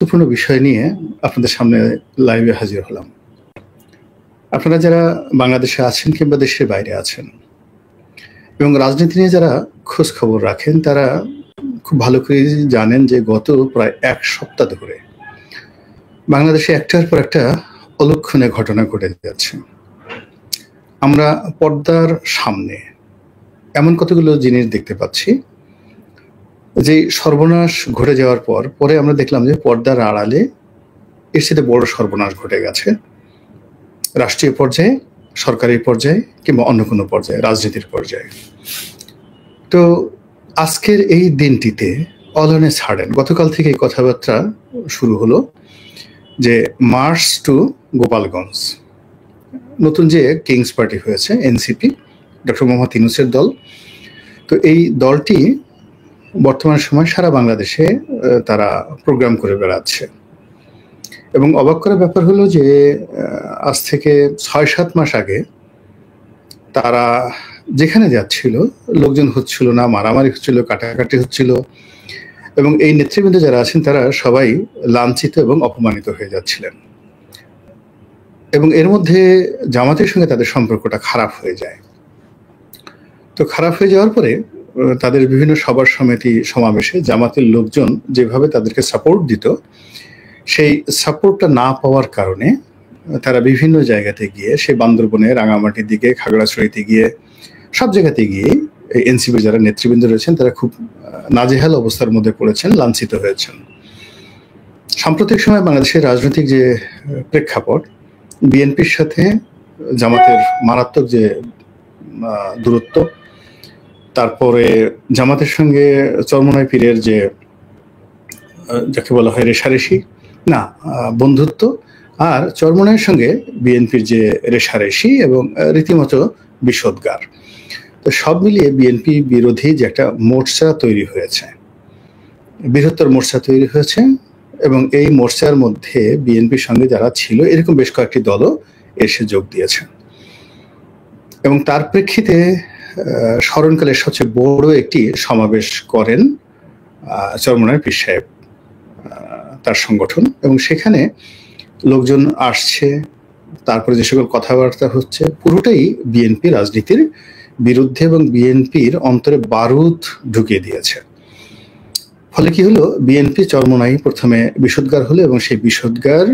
গুরুত্বপূর্ণ বিষয় নিয়ে আপনাদের সামনে লাইভে হাজির হলাম। আপনারা যারা বাংলাদেশে আছেন কিংবা দেশের বাইরে আছেন এবং রাজনীতি নিয়ে যারা খোঁজ খবর রাখেন, তারা খুব ভালো করে জানেন যে গত প্রায় এক সপ্তাহ ধরে বাংলাদেশে একটার পর একটা অলক্ষণীয় ঘটনা ঘটে যাচ্ছে। আমরা পর্দার সামনে এমন কতগুলো জিনিস দেখতে পাচ্ছি যে সর্বনাশ ঘটে যাওয়ার পরে আমরা দেখলাম যে পর্দার আড়ালে এর সাথে বড় সর্বনাশ ঘটে গেছে রাষ্ট্রীয় পর্যায়ে, সরকারি পর্যায়ে কিংবা অন্য কোনো পর্যায়ে, রাজনীতির পর্যায়ে। তো আজকের এই দিনটিতে অল অন এ সাডেন গতকাল থেকে কথাবার্তা শুরু হলো যে মার্চ টু গোপালগঞ্জ, নতুন যে কিংস পার্টি হয়েছে এনসিপি, ডক্টর মোহাম্মদ ইউনূসের দল। তো এই দলটি বর্তমান সময় সারা বাংলাদেশে তারা প্রোগ্রাম করে বেড়াচ্ছে এবং অবাক করার ব্যাপার হলো যে আজ থেকে ৬-৭ মাস আগে তারা যেখানে যাচ্ছিল লোকজন হচ্ছিল না, মারামারি হচ্ছিল, কাটাকাটি হচ্ছিল এবং এই নেতৃবৃন্দ যারা আছেন তারা সবাই লাঞ্ছিত এবং অপমানিত হয়ে যাচ্ছিলেন এবং এর মধ্যে জামাতের সঙ্গে তাদের সম্পর্কটা খারাপ হয়ে যায়। তো খারাপ হয়ে যাওয়ার পরে তাদের বিভিন্ন সভা সমিতি সমাবেশে জামাতের লোকজন যেভাবে তাদেরকে সাপোর্ট দিত, সেই সাপোর্টটা না পাওয়ার কারণে তারা বিভিন্ন জায়গাতে গিয়ে, সে বান্দরবনে, রাঙামাটির দিকে, খাগড়াছড়িতে গিয়ে, সব জায়গাতে গিয়ে এনসিপির যারা নেতৃবৃন্দ রয়েছেন তারা খুব নাজেহাল অবস্থার মধ্যে পড়েছেন, লাঞ্ছিত হয়েছেন। সাম্প্রতিক সময় বাংলাদেশের রাজনৈতিক যে প্রেক্ষাপট, বিএনপির সাথে জামাতের মারাত্মক যে দূরত্ব, তারপরে জামাতের সঙ্গে চরমোনাই পীরের যে যাকে বলা হয় রেশারেশি না বন্ধুত্ব, আর চরমোনাইয়ের সঙ্গে বিএনপির যে রেশারেশি এবং রীতিমতো বিষোদ্গার, তো সব মিলিয়ে বিএনপি বিরোধী যে একটা মোর্চা তৈরি হয়েছে, বৃহত্তর মোর্চা তৈরি হয়েছে এবং এই মোর্চার মধ্যে বিএনপির সঙ্গে যারা ছিল এরকম বেশ কয়েকটি দলও এসে যোগ দিয়েছে এবং তার প্রেক্ষিতে স্মরণকালের সবচেয়ে বড় একটি সমাবেশ করেন চরমোনাই পীর সাহেব, তার সংগঠন, এবং সেখানে লোকজন আসছে, তারপরে যে সকল কথাবার্তা হচ্ছে পুরোটাই বিএনপি রাজনীতির বিরুদ্ধে এবং বিএনপির অন্তরে বারুদ ঢুকিয়ে দিয়েছে। ফলে কি হলো, বিএনপি চরমোনাই প্রথমে বিষোদ্গার হলো এবং সেই বিষোদ্গার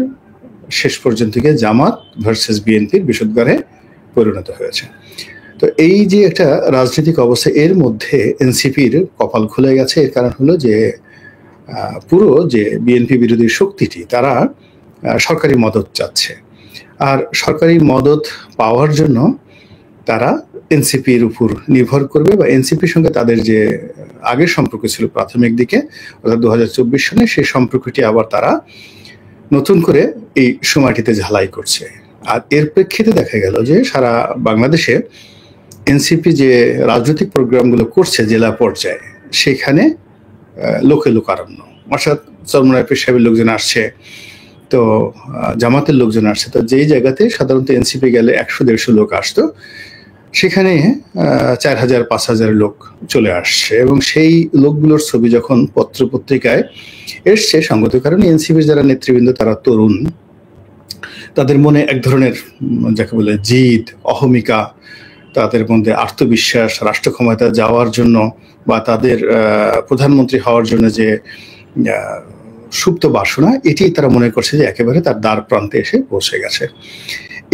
শেষ পর্যন্ত গিয়ে জামাত ভার্সেস বিএনপির বিষোদ্গারে পরিণত হয়েছে। তো এই যে একটা রাজনৈতিক অবস্থা, এর মধ্যে এনসিপির কপাল খুলে গেছে। এর কারণ হলো যে পুরো যে বিএনপি বিরোধী শক্তিটি তারা সরকারি মদত চাচ্ছে, আর সরকারি মদত পাওয়ার জন্য তারা এনসিপির উপর নির্ভর করবে বা এনসিপির সঙ্গে তাদের যে আগের সম্পর্ক ছিল প্রাথমিক দিকে, অর্থাৎ ২০২৪ সালে, সেই সম্পর্কটি আবার তারা নতুন করে এই সময়টিতে ঝালাই করছে। আর এর প্রেক্ষিতে দেখা গেল যে সারা বাংলাদেশে এনসিপি যে রাজনৈতিক প্রোগ্রামগুলো করছে জেলা পর্যায়ে, সেখানে লোকে লোকারণ্য, অর্থাৎ চরমোনাই পীর সাহেবের লোকজন আসছে, তো জামাতের লোকজন আসছে, তো যেই জায়গাতে সাধারণত এনসিপি গেলে ১০০-১৫০ লোক আসতো, সেখানে ৪,০০০-৫,০০০ লোক চলে আসছে এবং সেই লোকগুলোর ছবি যখন পত্রপত্রিকায় এসছে, সঙ্গত কারণে এনসিপির যারা নেতৃবৃন্দ তারা তরুণ, তাদের মনে এক ধরনের যাকে বলে জিদ, অহমিকা, তাদের মধ্যে আত্মবিশ্বাস, রাষ্ট্র ক্ষমতা যাওয়ার জন্য বা তাদের প্রধানমন্ত্রী হওয়ার জন্য যে সুপ্ত বাসনা, এটি তারা মনে করছে যে একেবারে তার দ্বার প্রান্তে এসে পৌঁছে গেছে।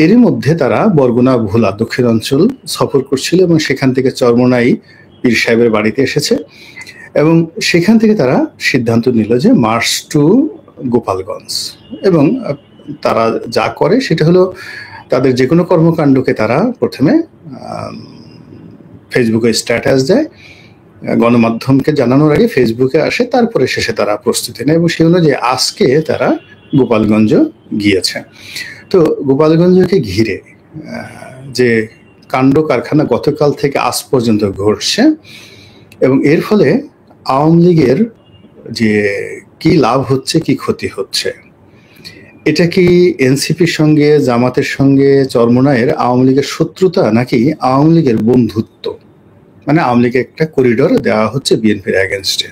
এরই মধ্যে তারা বরগুনা, ভোলা দক্ষিণাঞ্চল সফর করছিল এবং সেখান থেকে চরমোনাই পীর সাহেবের বাড়িতে এসেছে এবং সেখান থেকে তারা সিদ্ধান্ত নিল যে মার্চ টু গোপালগঞ্জ। এবং তারা যা করে সেটা হলো তাদের যে কোনো কর্মকাণ্ডকে তারা প্রথমে ফেসবুকে স্ট্যাটাস দেয়, গণমাধ্যমকে জানানোর আগে ফেসবুকে আসে, তারপরে শেষে তারা প্রস্তুতি নেয় এবং সেই অনুযায়ী আজকে তারা গোপালগঞ্জ গিয়েছে। তো গোপালগঞ্জকে ঘিরে যে কাণ্ড কারখানা গতকাল থেকে আজ পর্যন্ত ঘটছে এবং এর ফলে আওয়ামী লীগের যে কি লাভ হচ্ছে, কি ক্ষতি হচ্ছে, এটা কি এনসিপির সঙ্গে, জামাতের সঙ্গে চরমোনাইয়ের আওয়ামী লীগের শত্রুতা নাকি আওয়ামী লীগের বন্ধুত্ব? মানে আওয়ামী লীগের একটা করিডোর দেওয়া হচ্ছে বিএনপির এগেনস্টে।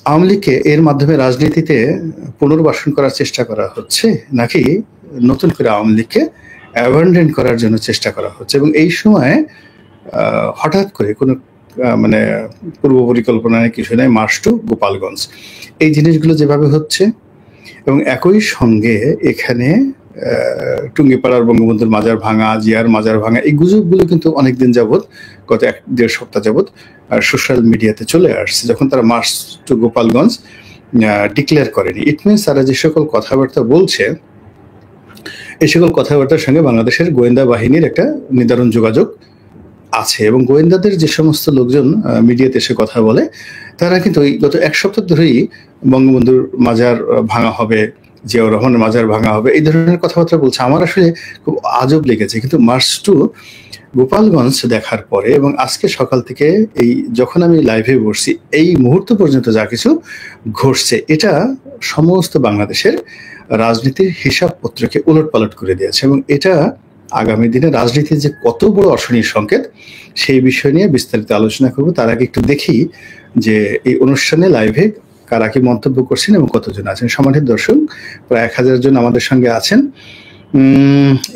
আওয়ামী লীগকে এর মাধ্যমে রাজনীতিতে পুনর্বাসন করার চেষ্টা করা হচ্ছে, নাকি নতুন করে আওয়ামী লীগকে অ্যাবান্ডন করার জন্য চেষ্টা করা হচ্ছে? এবং এই সময় হঠাৎ করে কোনো মানে পূর্ব পরিকল্পনা কিছু নেই, মার্চ টু গোপালগঞ্জ, এই জিনিসগুলো যেভাবে হচ্ছে, এবং একই সঙ্গে এখানে টুঙ্গিপাড়ার বঙ্গবন্ধুর মাজার ভাঙা, জিয়ার মাজার ভাঙা, এই গুজবগুলো কিন্তু অনেকদিন যাবৎ, গত 1-1.5 সপ্তাহ যাবৎ সোশ্যাল মিডিয়াতে চলে আসছে। যখন তারা মার্চ টু গোপালগঞ্জ ডিক্লেয়ার করেনি, ইট মিনস তারা যে সকল কথাবার্তা বলছে, এই সকল কথাবার্তার সঙ্গে বাংলাদেশের গোয়েন্দা বাহিনীর একটা নিদারুণ যোগাযোগ আছে। এবং গোয়েন্দাদের যে সমস্ত লোকজন মিডিয়াতে এসে কথা বলে, তারা কিন্তু ওই গত 1 সপ্তাহ ধরেই বঙ্গবন্ধুর মাজার ভাঙা হবে, জিয়াউর রহমানের মাজার ভাঙা হবে, এই ধরনের কথাবার্তা বলছে। আমার আসলে খুব আজব লেগেছে। কিন্তু মার্চ টু গোপালগঞ্জ দেখার পরে এবং আজকে সকাল থেকে এই যখন আমি লাইভে বসছি, এই মুহূর্ত পর্যন্ত যা কিছু ঘটছে, এটা সমস্ত বাংলাদেশের রাজনীতির হিসাবপত্রকে উলটপালট করে দিয়েছে। এবং এটা আগামী দিনে রাজনীতির যে কত বড় অশনির সংকেত, সেই বিষয় নিয়ে বিস্তারিত আলোচনা করব। তার আগে একটু দেখি যে এই অনুষ্ঠানে লাইভে কারা কি মন্তব্য করছেন এবং কতজন আছেন। সম্মানিত দর্শক, প্রায় 1000 জন আমাদের সঙ্গে আছেন।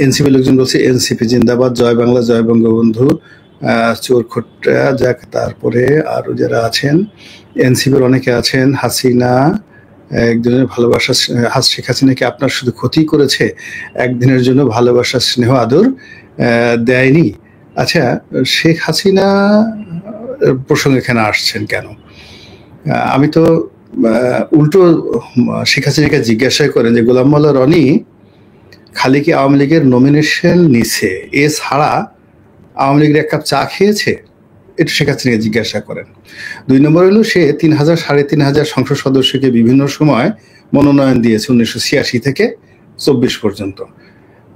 এনসিপি লোকজন বলছে এনসিপি জিন্দাবাদ, জয় বাংলা, জয় বঙ্গবন্ধু, চোরখোট্টা যাক। তারপরে আরো যারা আছেন এনসিপির অনেকে আছেন। হাসিনা একদিনের ভালোবাসা, শেখ হাসিনাকে আপনার শুধু ক্ষতি করেছে, একদিনের জন্য ভালোবাসা স্নেহ আদর দেয়নি। আচ্ছা, শেখ হাসিনা প্রসঙ্গে এখানে আসছেন কেন? আমি তো উল্টো শেখ হাসিনাকে জিজ্ঞাসা করেন যে গোলাম মোল্লা রনি খালি কি আওয়ামী লীগের নমিনেশন নিছে, এছাড়া আওয়ামী লীগের 1 কাপ চা খেয়েছে? এটা শেখ হাসিনাকে জিজ্ঞাসা করেন। 2 নম্বর হলো সে 3000 3500 সংসদ সদস্যকে বিভিন্ন সময় মনোনয়ন দিয়েছে 1986 থেকে 24 পর্যন্ত।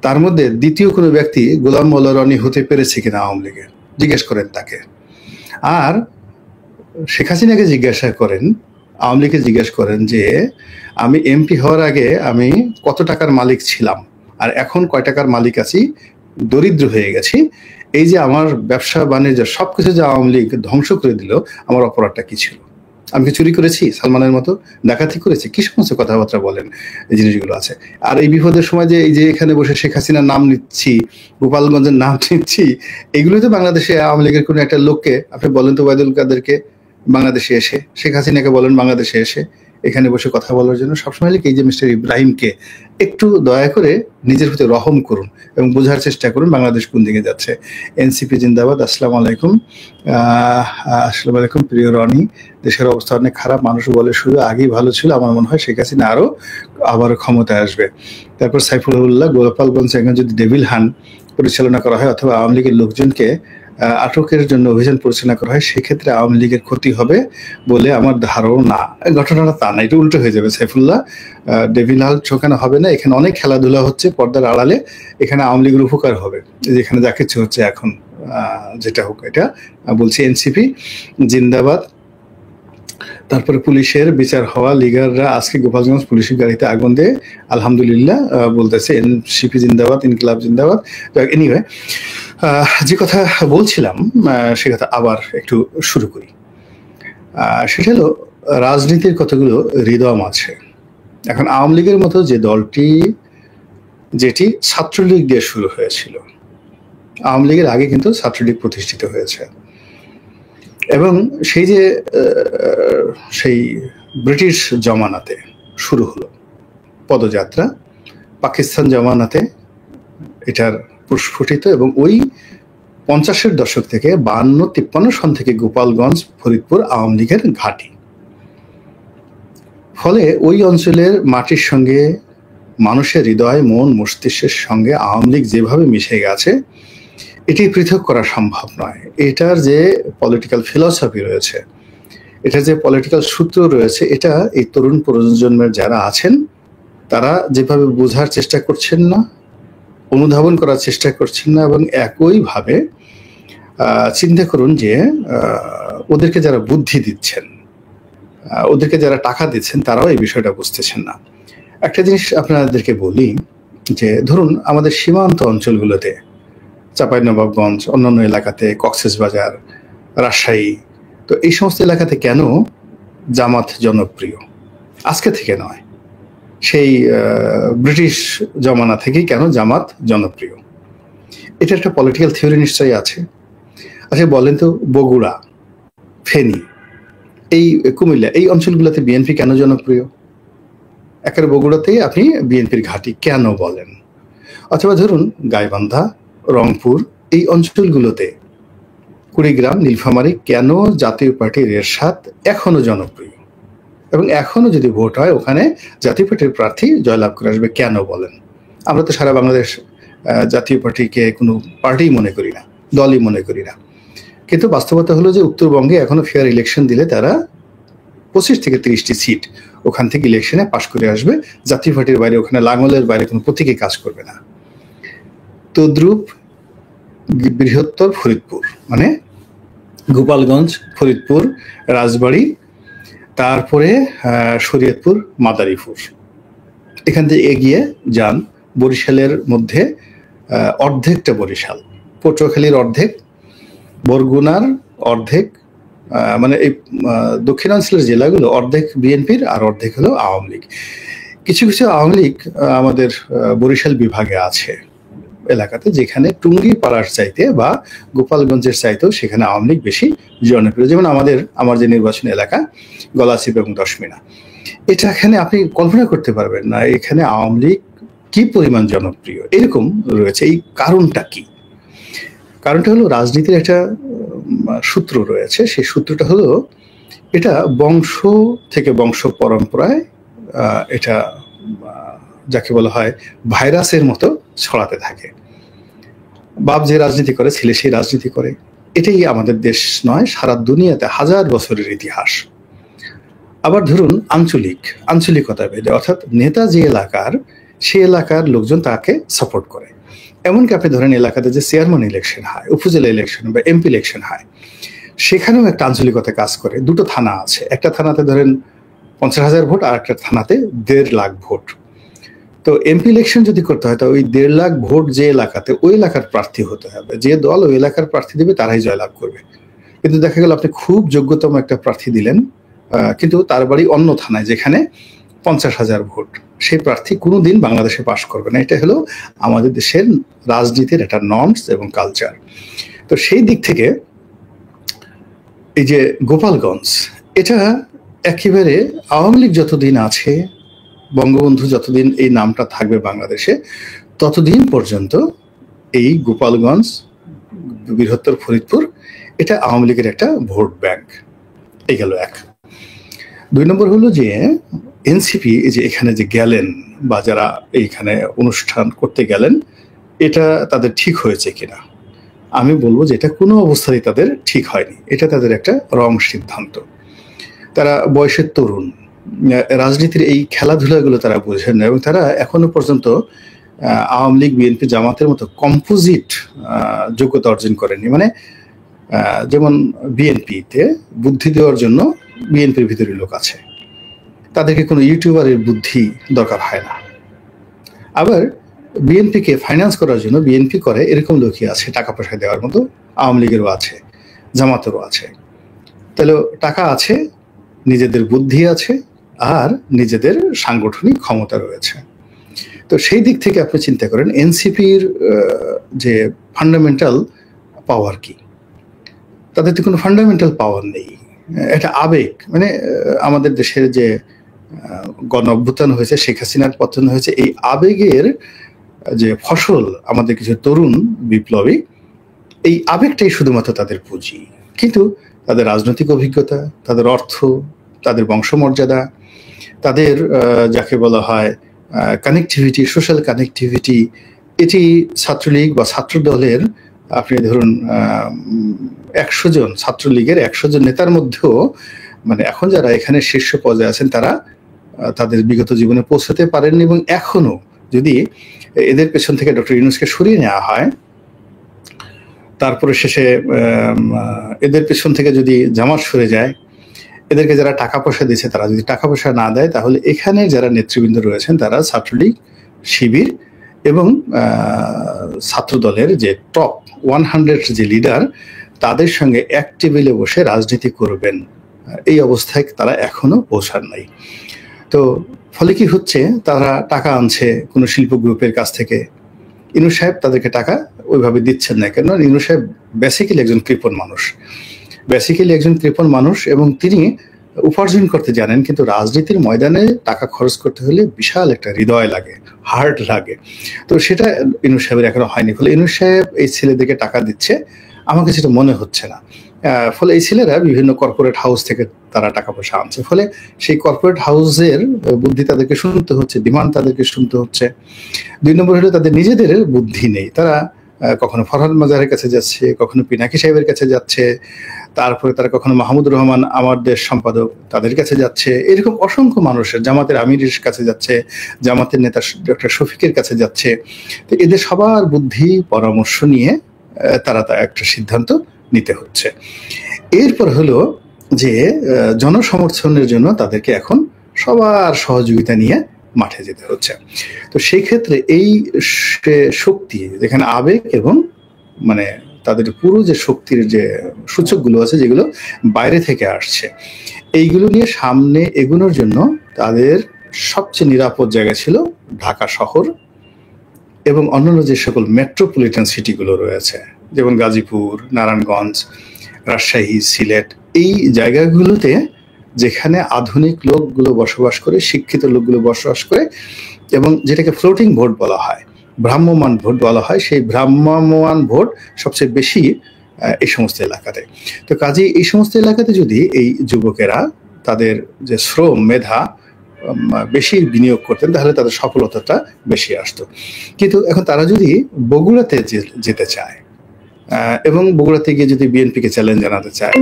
তার মধ্যে দ্বিতীয় কোনো ব্যক্তি গোলাম মোল্লা রনি হতে পেরেছে কিনা আওয়ামী লীগের? জিজ্ঞেস করেন তাকে। আর শেখ হাসিনাকে জিজ্ঞাসা করেন, আওয়ামী লীগকে জিজ্ঞেস করেন যে আমি এমপি হওয়ার আগে আমি কত টাকার মালিক ছিলাম, আর এখন কয় টাকার মালিক আছি, দরিদ্র হয়ে গেছি। এই যে আমার ব্যবসা বাণিজ্য সবকিছু যে আওয়ামী লীগ ধ্বংস করে দিল, আমার অপরাধটা কি ছিল? আমি কি চুরি করেছি সালমানের মতো, ডাকাতি করেছি? কি সমস্ত কথাবার্তা বলেন, এই জিনিসগুলো আছে। আর এই বিপদের সময় যে এই যে এখানে বসে শেখ হাসিনার নাম নিচ্ছি, গোপালগঞ্জের নাম নিচ্ছি, এগুলোই তো বাংলাদেশে আওয়ামী লীগের কোনো একটা লোককে আপনি বলেন তো, ওবায়দুল কাদেরকে বাংলাদেশে এসে, শেখ হাসিনাকে বলেন বাংলাদেশে এসে এখানে বসে কথা বলার জন্য। সবসময় লিখে এই যে মিস্টার ইব্রাহিমকে একটু দয়া করে নিজের প্রতি রহম করুন এবং বোঝার চেষ্টা করুন বাংলাদেশ কোন দিকে যাচ্ছে। এনসিপি জিন্দাবাদ। আসসালামু আলাইকুম। আসসালামু আলাইকুম প্রিয় রনি। দেশের অবস্থা অনেক খারাপ, মানুষ বলে শুরু আগেই ভালো ছিল, আমার মনে হয় শেখ হাসিনা আবারও ক্ষমতায় আসবে। তারপর সাইফুল্লাহ, গোপালগঞ্জ এখন যদি ডেভিল হান পরিচালনা করা হয় অথবা আওয়ামী লীগের লোকজনকে আটকের জন্য অভিযান পরিচালনা করা হয়, সেক্ষেত্রে আওয়ামী লীগের ক্ষতি হবে বলে আমার ধারণা। ঘটনাটা তা না, এটা উল্টো হয়ে যাবে। সাইফুল্লাহ, ডেভিল হাল ঠোকানো হবে না, এখানে অনেক খেলাধুলা হচ্ছে পর্দার আড়ালে, এখানে আওয়ামী লীগের উপকার হবে, যেখানে যা কিছু হচ্ছে এখন যেটা হোক। এটা বলছি এনসিপি জিন্দাবাদ। তারপরে পুলিশের বিচার হওয়া, লিগাররা আজকে গোপালগঞ্জ পুলিশের গাড়িতে আগুন দিয়ে আলহামদুলিল্লাহ বলতেছে। এনসিপি জিন্দাবাদ, ইনকিলাব জিন্দাবাদ। এনিওয়ে, যে কথা বলছিলাম সে কথা আবার একটু শুরু করি। সেটা হলো রাজনীতির কতগুলো হৃদয় আছে। এখন আওয়ামী লীগের মতো যে দলটি, যেটি ছাত্রলীগ দিয়ে শুরু হয়েছিল, আওয়ামী লীগের আগে কিন্তু ছাত্রলীগ প্রতিষ্ঠিত হয়েছে, এবং সেই ব্রিটিশ জমানাতে শুরু হলো পদযাত্রা, পাকিস্তান জমানাতে এটার প্রস্ফুটিত, এবং ওই 50-এর দশক থেকে 52-53 সন থেকে গোপালগঞ্জ, ফরিদপুর আওয়ামী লীগের ঘাঁটি। ফলে ওই অঞ্চলের মাটির সঙ্গে মানুষের হৃদয়, মন, মস্তিষ্কের সঙ্গে আওয়ামী লীগ যেভাবে মিশে গেছে, এটি পৃথক করা সম্ভব নয়। এটার যে পলিটিক্যাল ফিলসফি রয়েছে, এটার যে পলিটিক্যাল সূত্র রয়েছে, এটা এই তরুণ প্রজন্মের যারা আছেন তারা যেভাবে বোঝার চেষ্টা করছেন না, অনুধাবন করার চেষ্টা করছেন না, এবং একইভাবে চিন্তা করুন যে ওদেরকে যারা বুদ্ধি দিচ্ছেন, ওদেরকে যারা টাকা দিচ্ছেন, তারাও এই বিষয়টা বুঝতেছেন না। একটা জিনিস আপনাদেরকে বলি যে ধরুন আমাদের সীমান্ত অঞ্চলগুলোতে, চাঁপাইনবাবগঞ্জ, অন্যান্য এলাকাতে, কক্সবাজার, রাজশাহী, তো এই সমস্ত এলাকাতে কেন জামাত জনপ্রিয়, আজকে থেকে নয়, সেই ব্রিটিশ জমানা থেকেই কেন জামাত জনপ্রিয়। এটা একটা পলিটিক্যাল থিওরি নিশ্চয়ই আছে। আচ্ছা বলেন তো, বগুড়া, ফেনী, এই কুমিল্লা, এই অঞ্চলগুলোতে বিএনপি কেন জনপ্রিয়? একেবারে বগুড়াতেই আপনি বিএনপির ঘাঁটি কেন বলেন? অথবা ধরুন গাইবান্ধা, রংপুর, এই অঞ্চলগুলোতে কুড়িগ্রাম, নীলফামারী কেন জাতীয় পার্টির এরশাদ এখনো জনপ্রিয়, এবং এখনো যদি ভোট হয় ওখানে জাতীয় পার্টির প্রার্থী জয়লাভ করে আসবে কেন বলেন? আমরা তো সারা বাংলাদেশ জাতীয় পার্টিকে কোনো পার্টি মনে করি না, দলই মনে করি না, কিন্তু বাস্তবতা হলো যে উত্তরবঙ্গে এখনো ফেয়ার ইলেকশন দিলে তারা 25 থেকে 30টি সিট ওখান থেকে ইলেকশনে পাশ করে আসবে। জাতীয় পার্টির বাইরে, ওখানে লাঙ্গলের বাইরে কোনো প্রতীকে কাজ করবে না। তদ্রূপ বৃহত্তর ফরিদপুর, মানে গোপালগঞ্জ, ফরিদপুর, রাজবাড়ী, তারপরে শরীয়তপুর, মাদারীপুর, এখান থেকে এগিয়ে যান বরিশালের মধ্যে অর্ধেকটা বরিশাল, পটুয়াখালীর অর্ধেক, বরগুনার অর্ধেক, মানে এই দক্ষিণাঞ্চলের জেলাগুলো অর্ধেক বিএনপির আর অর্ধেক হলো আওয়ামী লীগ। কিছু কিছু আওয়ামী লীগ আমাদের বরিশাল বিভাগে আছে এলাকাতে, যেখানে টুঙ্গিপাড়ার চাইতে বা গোপালগঞ্জের চাইতেও সেখানে আওয়ামী লীগ বেশি জনপ্রিয়। যেমন আমার যে নির্বাচনী এলাকা গলাচিপ এবং দশমিনা, এটা এখানে আপনি কল্পনা করতে পারবেন না এখানে আওয়ামী লীগ কি পরিমাণ জনপ্রিয়। এরকম রয়েছে। এই কারণটা কি? কারণটা হলো রাজনীতির একটা সূত্র রয়েছে। সেই সূত্রটা হলো এটা বংশ থেকে বংশ পরম্পরায় এটা যাকে বলা হয় ভাইরাসের মতো ছড়াতে থাকে। বাপ যে রাজনীতি করে ছেলে সেই রাজনীতি করে। এটাই আমাদের দেশ নয়, সারা দুনিয়াতে হাজার বছরের ইতিহাস। আবার ধরুন আঞ্চলিকতা ভেদে, অর্থাৎ নেতা যে এলাকার, সে এলাকার লোকজন তাকে সাপোর্ট করে। এমনকি আপনি ধরেন এলাকাতে যে চেয়ারম্যান ইলেকশন হয়, উপজেলা ইলেকশন বা এমপি ইলেকশন হয়, সেখানেও একটা আঞ্চলিকতা কাজ করে। দুটো থানা আছে, একটা থানাতে ধরেন 50,000 ভোট, আর একটা থানাতে 1.5 লাখ ভোট। তো এমপি ইলেকশন যদি করতে হয়, তো ওই 1.5 লাখ ভোট যে এলাকাতে, ওই এলাকার প্রার্থী হতে হবে। যে দল ওই এলাকার প্রার্থী দেবে তারাই জয়লাভ করবে। কিন্তু দেখা গেল আপনি খুব যোগ্যতম একটা প্রার্থী দিলেন, কিন্তু তার বাড়ি অন্য থানায় যেখানে 50,000 ভোট, সেই প্রার্থী কোনোদিন বাংলাদেশে পাশ করবে না। এটা হলো আমাদের দেশের রাজনীতির একটা নর্মস এবং কালচার। তো সেই দিক থেকে এই যে গোপালগঞ্জ, এটা একেবারে আওয়ামী লীগ যতদিন আছে, বঙ্গবন্ধু যতদিন এই নামটা থাকবে বাংলাদেশে, ততদিন পর্যন্ত এই গোপালগঞ্জ, বৃহত্তর ফরিদপুর, এটা আওয়ামী লীগের একটা ভোট ব্যাংক। এই গেল এক। 2 নম্বর হলো যে এনসিপি যে এখানে যে গেলেন বা যারা এইখানে অনুষ্ঠান করতে গেলেন, এটা তাদের ঠিক হয়েছে কিনা? আমি বলবো যে এটা কোনো অবস্থাতেই তাদের ঠিক হয়নি। এটা তাদের একটা রং সিদ্ধান্ত। তারা বয়সের তরুণ, রাজনীতির এই খেলাধুলাগুলো তারা বোঝেন না, এবং তারা এখনো পর্যন্ত আওয়ামী লীগ, বিএনপি, জামাতের মতো কম্পোজিট যোগ্যতা অর্জন করেনি। মানে যেমন বিএনপিতে বুদ্ধি দেওয়ার জন্য বিএনপির ভিতরে লোক আছে, তাদেরকে কোনো ইউটিউবারের বুদ্ধি দরকার হয় না। আবার বিএনপিকে ফাইন্যান্স করার জন্য বিএনপি করে এরকম লোকই আছে, টাকা পয়সা দেওয়ার মতো আওয়ামী লীগেরও আছে, জামাতেরও আছে। তাহলে টাকা আছে, নিজেদের বুদ্ধি আছে, আর নিজেদের সাংগঠনিক ক্ষমতা রয়েছে। তো সেই দিক থেকে আপনি চিন্তা করেন এনসিপির যে ফান্ডামেন্টাল পাওয়ার কি? তাদের তো কোনো ফান্ডামেন্টাল পাওয়ার নেই। এটা আবেগ। মানে আমাদের দেশের যে গণ অভ্যুত্থান হয়েছে, শেখ হাসিনার পতন হয়েছে, এই আবেগের যে ফসল আমাদের কিছু তরুণ বিপ্লবী, এই আবেগটাই শুধুমাত্র তাদের পুঁজি। কিন্তু তাদের রাজনৈতিক অভিজ্ঞতা, তাদের অর্থ, তাদের বংশমর্যাদা, তাদের যাকে বলা হয় কানেক্টিভিটি, সোশ্যাল কানেক্টিভিটি, এটি ছাত্রলীগ বা ছাত্র দলের, আপনি ধরুন 100 জন ছাত্রলীগের 100 জন নেতার মধ্যেও, মানে এখন যারা এখানে শীর্ষ পর্যায়ে আছেন, তারা তাদের বিগত জীবনে পৌঁছাতে পারেননি। এবং এখনো যদি এদের পেছন থেকে ডক্টর ইউনূসকে সরিয়ে নেওয়া হয়, তারপরে শেষে এদের পেছন থেকে যদি জামাত সরে যায়, এদেরকে যারা টাকা পয়সা দিয়েছে তারা যদি টাকা পয়সা না দেয়, তাহলে এখানে যারা নেতৃবৃন্দ রয়েছেন তারা ছাত্রলীগ, শিবির এবং ছাত্র দলের যে টপ 100 যে লিডার, তাদের সঙ্গে এক টেবিলে বসে রাজনীতি করবেন। এই অবস্থায় তারা এখনো পৌঁছান নাই। তো ফলে কি হচ্ছে, তারা টাকা আনছে কোনো শিল্প গ্রুপের কাছ থেকে, ইনু সাহেব তাদেরকে টাকা ওইভাবে দিচ্ছেন না, কেন ইনু সাহেব বেসিক্যালি একজন কৃপণ মানুষ এবং তিনি উপার্জন করতে জানেন, কিন্তু রাজনীতির ময়দানে টাকা খরচ করতে হলে বিশাল একটা হৃদয় লাগে, হার্ট লাগে। তো সেটা ইনু সাহেবের এখনো হয়নি। ফলে ইনু সাহেব এই ছেলেদেরকে টাকা দিচ্ছে, আমাকে সেটা মনে হচ্ছে না। ফলে এই ছেলেরা বিভিন্ন কর্পোরেট হাউস থেকে তারা টাকা পয়সা আনছে, ফলে সেই কর্পোরেট হাউসের বুদ্ধি তাদেরকে শুনতে হচ্ছে, ডিমান্ড তাদেরকে শুনতে হচ্ছে। 2 নম্বর হলো তাদের নিজেদের বুদ্ধি নেই, তারা কখনো ফরহাদ মাজারের কাছে যাচ্ছে, কখনো পিনাকি সাহেবের কাছে যাচ্ছে, তারপরে তারা কখনো মাহমুদুর রহমান আমার দেশ সম্পাদক তাদের কাছে যাচ্ছে, এরকম অসংখ্য মানুষের, জামাতের আমিরের কাছে যাচ্ছে, জামাতের নেতা ডক্টর শফিকের কাছে যাচ্ছে। তো এদের সবার বুদ্ধি পরামর্শ নিয়ে তারা একটা সিদ্ধান্ত নিতে হচ্ছে। এরপর হলো যে জনসমর্থনের জন্য তাদেরকে এখন সবার সহযোগিতা নিয়ে মাঠে যেতে হচ্ছে। তো সেই ক্ষেত্রে এই শক্তি, যেখানে আবেগ এবং মানে তাদের পুরো যে শক্তির যে সূচকগুলো আছে যেগুলো বাইরে থেকে আসছে, এইগুলো নিয়ে সামনে এগোনোর জন্য তাদের সবচেয়ে নিরাপদ জায়গা ছিল ঢাকা শহর এবং অন্যান্য যে সকল মেট্রোপলিটন সিটিগুলো রয়েছে, যেমন গাজীপুর, নারায়ণগঞ্জ, রাজশাহী, সিলেট, এই জায়গাগুলোতে যেখানে আধুনিক লোকগুলো বসবাস করে, শিক্ষিত লোকগুলো বসবাস করে এবং যেটাকে ফ্লোটিং ভোট বলা হয়, ভ্রাম্যমান ভোট বলা হয়, সেই ভ্রাম্যমান ভোট সবচেয়ে বেশি এই সমস্ত এলাকাতে। তো কাজেই এই সমস্ত এলাকাতে যদি এই যুবকেরা তাদের যে শ্রম মেধা বেশি বিনিয়োগ করতেন, তাহলে তাদের সফলতাটা বেশি আসতো। কিন্তু এখন তারা যদি বগুড়াতে যেতে চায় এবং বগুড়াতে গিয়ে যদি বিএনপিকে চ্যালেঞ্জ জানাতে চায়,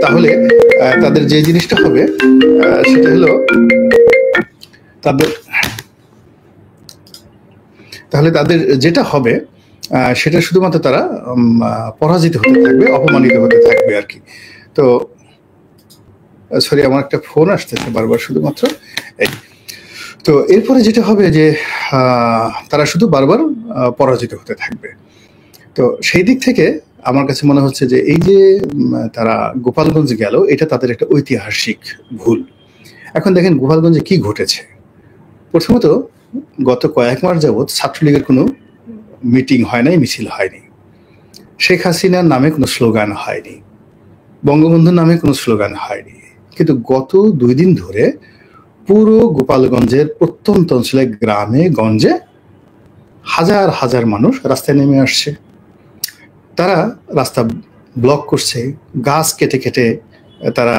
তাহলে তাদের যে জিনিসটা হবে সেটা হলো তাদের যেটা হবে সেটা শুধুমাত্র তারা পরাজিত হতে থাকবে, অপমানিত হতে থাকবে আর কি। তো সরি, আমার একটা ফোন আসতেছে বারবার, শুধুমাত্র এই। তো এরপরে যেটা হবে যে তারা শুধু বারবার পরাজিত হতে থাকবে। তো সেই দিক থেকে আমার কাছে মনে হচ্ছে যে এই যে তারা গোপালগঞ্জ গেল, এটা তাদের একটা ঐতিহাসিক ভুল। এখন দেখেন গোপালগঞ্জে কি ঘটেছে। প্রথমত গত কয়েক মাস যাবৎ ছাত্রলীগের কোনো মিটিং হয় নাই, মিছিল হয়নি, শেখ হাসিনার নামে কোনো স্লোগান হয়নি, বঙ্গবন্ধুর নামে কোনো স্লোগান হয়নি। কিন্তু গত 2 দিন ধরে পুরো গোপালগঞ্জের প্রত্যন্ত অঞ্চলে, গ্রামে গঞ্জে হাজার হাজার মানুষ রাস্তায় নেমে আসছে। তারা রাস্তা ব্লক করছে, গাছ কেটে কেটে তারা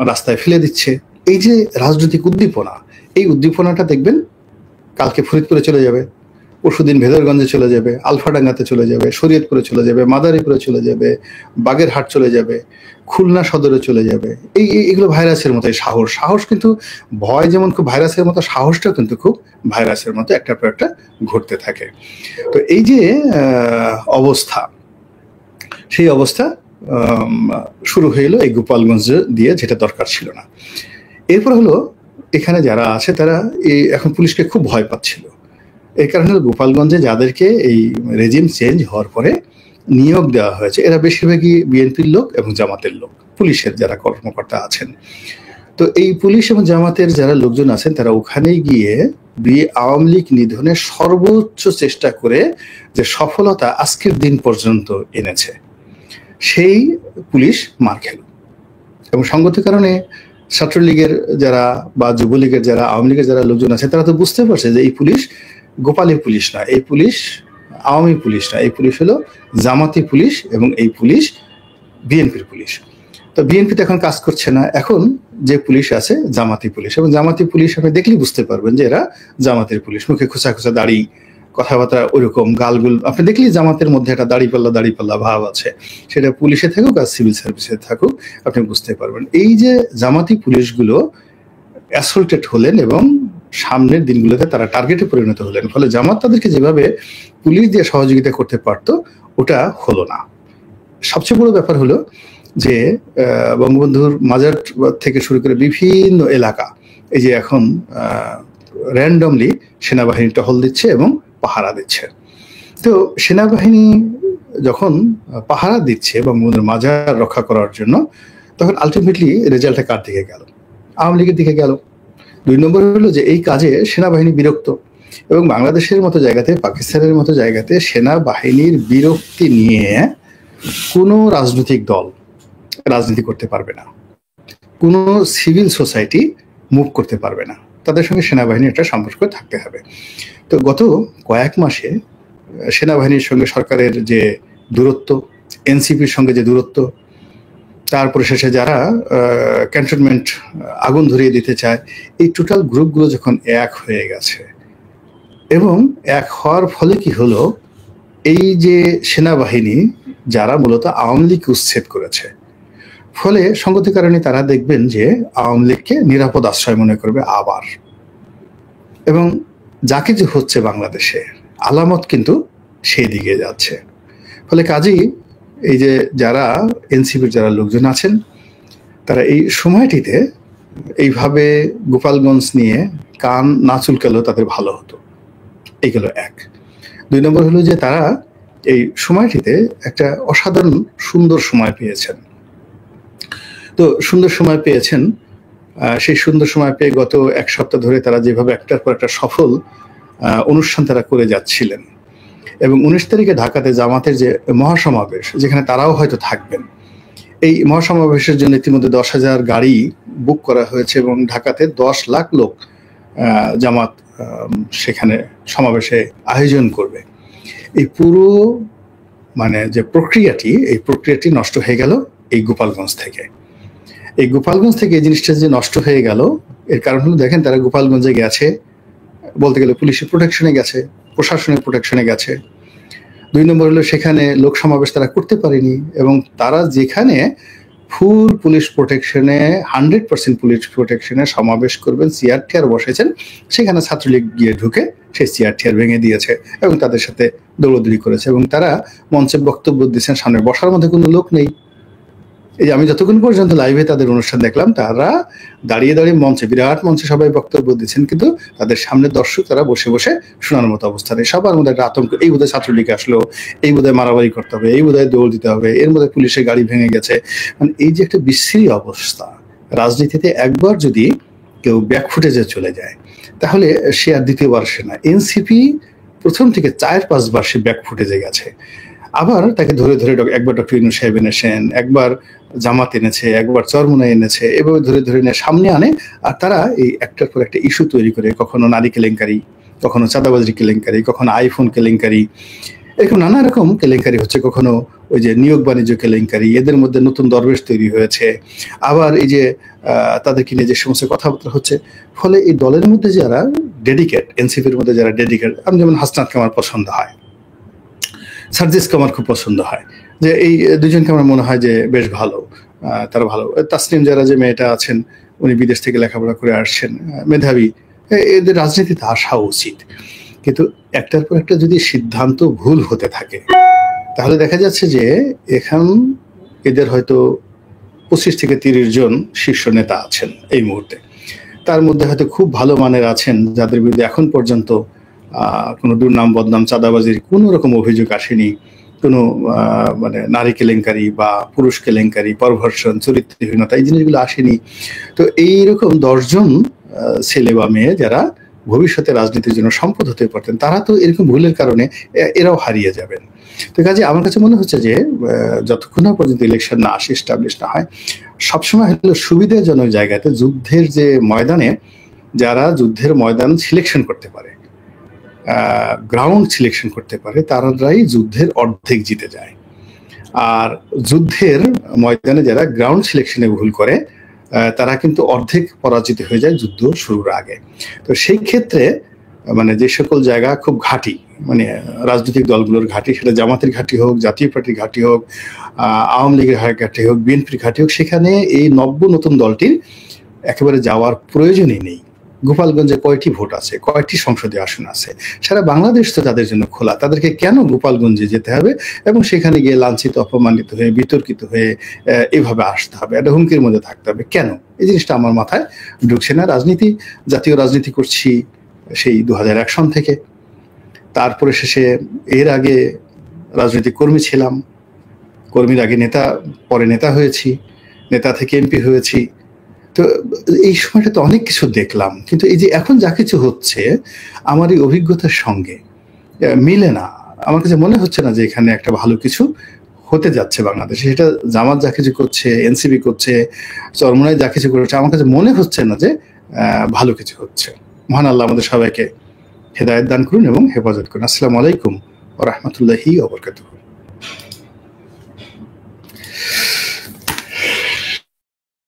রাস্তায় ফেলে দিচ্ছে। এই যে রাজনৈতিক উদ্দীপনা, এই উদ্দীপনাটা দেখবেন কালকে ফরিদপুরে চলে যাবে, পরশুদিন ভেদরগঞ্জে চলে যাবে, আলফাডাঙ্গাতে চলে যাবে, শরীয়তপুরে চলে যাবে, মাদারীপুরে চলে যাবে, বাগেরহাট চলে যাবে, খুলনা সদরে চলে যাবে। এইগুলো ভাইরাসের মতো। এই সাহস কিন্তু, ভয় যেমন খুব ভাইরাসের মতো, সাহসটাও কিন্তু খুব ভাইরাসের মতো একটার পর একটা ঘটতে থাকে। তো এই যে অবস্থা, সেই অবস্থা শুরু হয়ে এলো এই গোপালগঞ্জ দিয়ে, যেটা দরকার ছিল না। এরপর হলো এখানে যারা আছে তারা এখন পুলিশকে খুব ভয় পাচ্ছিল। এই কারণে গোপালগঞ্জে যাদেরকে এই রেজিম চেঞ্জ হওয়ার পরে নিয়োগ দেওয়া হয়েছে, এরা বেশিরভাগই বিএনপির লোক এবং জামাতের লোক, পুলিশের যারা কর্মকর্তা আছেন। তো এই পুলিশ এবং জামাতের যারা লোকজন আছেন, তারা ওখানে গিয়ে আওয়ামী লীগ নিধনের সর্বোচ্চ চেষ্টা করে যে সফলতা আজকের দিন পর্যন্ত এনেছে, সেই পুলিশ মার খেল। এবং সঙ্গত কারণে ছাত্রলীগের যারা বা যুবলীগের যারা, আওয়ামী লীগের যারা লোকজন আছে, তারা তো বুঝতে পারছে যে এই পুলিশ গোপালী পুলিশ না, এই পুলিশ আওয়ামী পুলিশ না, এই পুলিশ হলো জামাতি পুলিশ এবং এই পুলিশ বিএনপির পুলিশ। তো বিএনপিতে এখন কাজ করছে না, এখন যে পুলিশ আছে জামাতি পুলিশ। এবং জামাতি পুলিশ আপনি দেখলেই বুঝতে পারবেন যে এরা জামাতের পুলিশ। মুখে খোঁচা খোঁচা দাড়ি, কথাবার্তা ওইরকম, গালগুল, আপনি দেখলেই জামাতের মধ্যে একটা দাড়িপাল্লা ভাব আছে। সেটা পুলিশে থাকুক আর সিভিল সার্ভিসে থাকুক, আপনি বুঝতে পারবেন। এই যে জামাতি পুলিশগুলো অ্যাসল্টেড হলেন এবং সামনের দিনগুলোতে তারা টার্গেটে পরিণত হলেন। ফলে জামাত তাদেরকে যেভাবে পুলিশ দিয়ে সহযোগিতা করতে পারতো, ওটা হলো না। সবচেয়ে বড় ব্যাপার হলো যে বঙ্গবন্ধুর মাজার থেকে শুরু করে বিভিন্ন এলাকা, এই যে এখন র্যান্ডমলি সেনাবাহিনী টহল দিচ্ছে এবং পাহারা দিচ্ছে। তো সেনাবাহিনী যখন পাহারা দিচ্ছে বঙ্গবন্ধুর মাজার রক্ষা করার জন্য, তখন আলটিমেটলি রেজাল্টটা কার দিকে গেল? আওয়ামী লীগের দিকে গেল। ২ নম্বর হলো যে এই কাজে সেনাবাহিনী বিরক্ত, এবং বাংলাদেশের মতো জায়গাতে, পাকিস্তানের মতো জায়গাতে সেনাবাহিনীর বিরক্তি নিয়ে কোনো রাজনৈতিক দল রাজনীতি করতে পারবে না, কোনো সিভিল সোসাইটি মুভ করতে পারবে না, তাদের সঙ্গে সেনাবাহিনীর একটা সম্পর্ক থাকতে হবে। তো গত কয়েক মাসে সেনাবাহিনীর সঙ্গে সরকারের যে দূরত্ব, এনসিপির সঙ্গে যে দূরত্ব, তারপরে শেষে যারা ক্যান্টনমেন্ট আগুন ধরিয়ে দিতে চায়, এই টোটাল গ্রুপগুলো যখন এক হয়ে গেছে, এবং এক হওয়ার ফলে কি হলো, এই যে সেনাবাহিনী যারা মূলত আওয়ামী লীগকে উচ্ছেদ করেছে, ফলে সঙ্গতি কারণে তারা দেখবেন যে আওয়ামী লীগকে নিরাপদ আশ্রয় মনে করবে আবার, এবং যা কিছু হচ্ছে বাংলাদেশে আলামত কিন্তু সেই দিকে যাচ্ছে। ফলে কাজেই এই যে যারা এনসিপির যারা লোকজন আছেন, তারা এই সময়টিতে এইভাবে গোপালগঞ্জ নিয়ে কান না চুলকালেও তাদের ভালো হতো। এইগুলো এক। ২ নম্বর হলো যে তারা এই সময়টিতে একটা অসাধারণ সুন্দর সময় পেয়েছেন। তো সুন্দর সময় পেয়েছেন, সেই সুন্দর সময় পেয়ে গত এক সপ্তাহ ধরে তারা যেভাবে একটার পর একটা সফল অনুষ্ঠান তারা করে যাচ্ছিলেন, এবং ১৯ তারিখে ঢাকাতে জামাতের যে মহাসমাবেশ, যেখানে তারাও হয়তো থাকবেন, এই মহাসমাবেশের জন্য ইতিমধ্যে ১০,০০০ গাড়ি বুক করা হয়েছে, এবং ঢাকাতে ১০ লাখ লোক জামাত সেখানে সমাবেশে আয়োজন করবে। এই পুরো মানে যে প্রক্রিয়াটি, এই প্রক্রিয়াটি নষ্ট হয়ে গেল এই গোপালগঞ্জ থেকে। এই গোপালগঞ্জ থেকে এই জিনিসটা যে নষ্ট হয়ে গেল, এর কারণ হলো দেখেন, তারা গোপালগঞ্জে গেছে বলতে গেলে পুলিশের প্রোটেকশনে গেছে, প্রশাসনের প্রোটেকশনে গেছে। ২ নম্বর হলো সেখানে লোক সমাবেশ তারা করতে পারেনি, এবং তারা যেখানে ফুল পুলিশ প্রোটেকশনে 100% পুলিশ প্রোটেকশনে সমাবেশ করবেন, চেয়ার বসেছেন, সেখানে ছাত্রলীগ গিয়ে ঢুকে সেই চেয়ার ভেঙে দিয়েছে এবং তাদের সাথে দৌড়দৌড়ি করেছে, এবং তারা মঞ্চে বক্তব্য দিচ্ছেন, সামনে বসার মধ্যে কোনো লোক নেই। এই যে আমি যতক্ষণ পর্যন্ত লাইভে তাদের অনুষ্ঠান দেখলাম, তারা দাঁড়িয়ে মঞ্চে, বিরাট মঞ্চে সবাই বক্তব্য দিচ্ছেন, কিন্তু তাদের সামনে দর্শক তারা বসে শোনার মতো অবস্থা নেই। সবার মধ্যে একটা আতঙ্ক, এই বোধহয় ছাত্রলীগ আসলো, এই বোধহয় মারামারি করতে হবে, এই বোধহয় দৌড় দিতে হবে, এর মধ্যে পুলিশের গাড়ি ভেঙে গেছে। মানে এই যে একটা বিশ্রী অবস্থা, রাজনীতিতে একবার যদি কেউ ব্যাকফুটেজে চলে যায়, তাহলে সে আর দ্বিতীয়বার আসে না। এনসিপি প্রথম থেকে ৪-৫ বার সে ব্যাকফুটেজে গেছে। আবার তাকে ধরে একবার ডক্টর ইউনূস সাহেব এনেছেন, একবার জামাত এনেছে, একবার চরমোনাই এনেছে, এভাবে ধরে নিয়ে সামনে আনে, আর তারা এই একটার পর একটা ইস্যু তৈরি করে, কখনো নারী কেলেঙ্কারি, কখনো চাঁদাবাজি কেলেঙ্কারি, কখনো আইফোন কেলেঙ্কারি, এরকম নানা রকম কেলেঙ্কারি হচ্ছে, কখনো ওই যে নিয়োগ বাণিজ্য কেলেঙ্কারি, এদের মধ্যে নতুন দরবেশ তৈরি হয়েছে, আবার এই যে তাদেরকে নিয়ে যে সমস্ত কথাবার্তা হচ্ছে। ফলে এই দলের মধ্যে যারা ডেডিকেট, এনসিপির মধ্যে যারা ডেডিকেট, আমি যেমন হাসনাতকে আমার পছন্দ হয়, সার্জিসকে আমার খুব পছন্দ হয়, যে এই দুজনকে আমার মনে হয় যে বেশ ভালো, তারা ভালো। তাসনিম যারা যে মেয়েটা আছেন, উনি বিদেশ থেকে লেখাপড়া করে আসছেন, মেধাবী, এদের রাজনীতিতে আসা উচিত। কিন্তু একটার পর একটা যদি সিদ্ধান্ত ভুল হতে থাকে, তাহলে দেখা যাচ্ছে যে এখন এদের হয়তো ২৫ থেকে ৩০ জন শীর্ষ নেতা আছেন এই মুহূর্তে, তার মধ্যে হয়তো খুব ভালো মানের আছেন যাদের বিরুদ্ধে এখন পর্যন্ত কোনো দুর্নাম, বদনাম, চাঁদাবাজির কোনো রকম অভিযোগ আসেনি, কোনো মানে নারী কেলেঙ্কারি বা পুরুষ কেলেঙ্কারি, পারভার্সন, চরিত্রহীনতা, এই জিনিসগুলো আসেনি। তো এইরকম ১০ জন ছেলে বা মেয়ে যারা ভবিষ্যতে রাজনীতির জন্য সম্পদ হতে পারতেন, তারা তো এরকম ভুলের কারণে এরাও হারিয়ে যাবেন। তো কাজে আমার কাছে মনে হচ্ছে যে যতক্ষণ না পর্যন্ত ইলেকশন না আসে, এস্টাবলিশ না হয়, সবসময় হলো সুবিধাজনক জায়গাতে, যুদ্ধের যে ময়দানে যারা যুদ্ধের ময়দান সিলেকশন করতে পারে, গ্রাউন্ড সিলেকশন করতে পারে, তারাই যুদ্ধের অর্ধেক জিতে যায়। আর যুদ্ধের ময়দানে যারা গ্রাউন্ড সিলেকশনে ভুল করে, তারা কিন্তু অর্ধেক পরাজিত হয়ে যায় যুদ্ধ শুরুর আগে। তো সেই ক্ষেত্রে মানে যে সকল জায়গা খুব ঘাঁটি, মানে রাজনৈতিক দলগুলোর ঘাঁটি, সেটা জামাতের ঘাঁটি হোক, জাতীয় পার্টির ঘাঁটি হোক, আওয়ামী লীগের ঘাঁটি হোক, বিএনপির ঘাঁটি হোক, সেখানে এই নতুন দলটির একেবারে যাওয়ার প্রয়োজনই নেই। গোপালগঞ্জে কয়টি ভোট আছে, কয়টি সংসদীয় আসন আছে, সারা বাংলাদেশ তো তাদের জন্য খোলা। তাদেরকে কেন গোপালগঞ্জে যেতে হবে এবং সেখানে গিয়ে লাঞ্ছিত, অপমানিত হয়ে, বিতর্কিত হয়ে এভাবে আসতে হবে, একটা হুমকির মধ্যে থাকতে হবে কেন? এই জিনিসটা আমার মাথায় ঢুকছে না। জাতীয় রাজনীতি করছি সেই ২০০১ সন থেকে, তারপরে শেষে এর আগে রাজনৈতিক কর্মী ছিলাম, কর্মীর আগে নেতা, পরে নেতা হয়েছি, নেতা থেকে এমপি হয়েছি। তো এই সময়টা তো অনেক কিছু দেখলাম, কিন্তু এই যে এখন যা কিছু হচ্ছে আমার এই অভিজ্ঞতার সঙ্গে মিলে না। আমার কাছে মনে হচ্ছে না যে এখানে একটা ভালো কিছু হতে যাচ্ছে বাংলাদেশে। সেটা জামাত যা কিছু করছে, এনসিপি করছে, চরমোনাই যা কিছু করছে, আমার কাছে মনে হচ্ছে না যে ভালো কিছু হচ্ছে। মহান আল্লাহ আমাদের সবাইকে হেদায়েত দান করুন এবং হেফাজত করুন। আসসালামু আলাইকুম ওয়া রাহমাতুল্লাহি ওয়া বারাকাতুহু।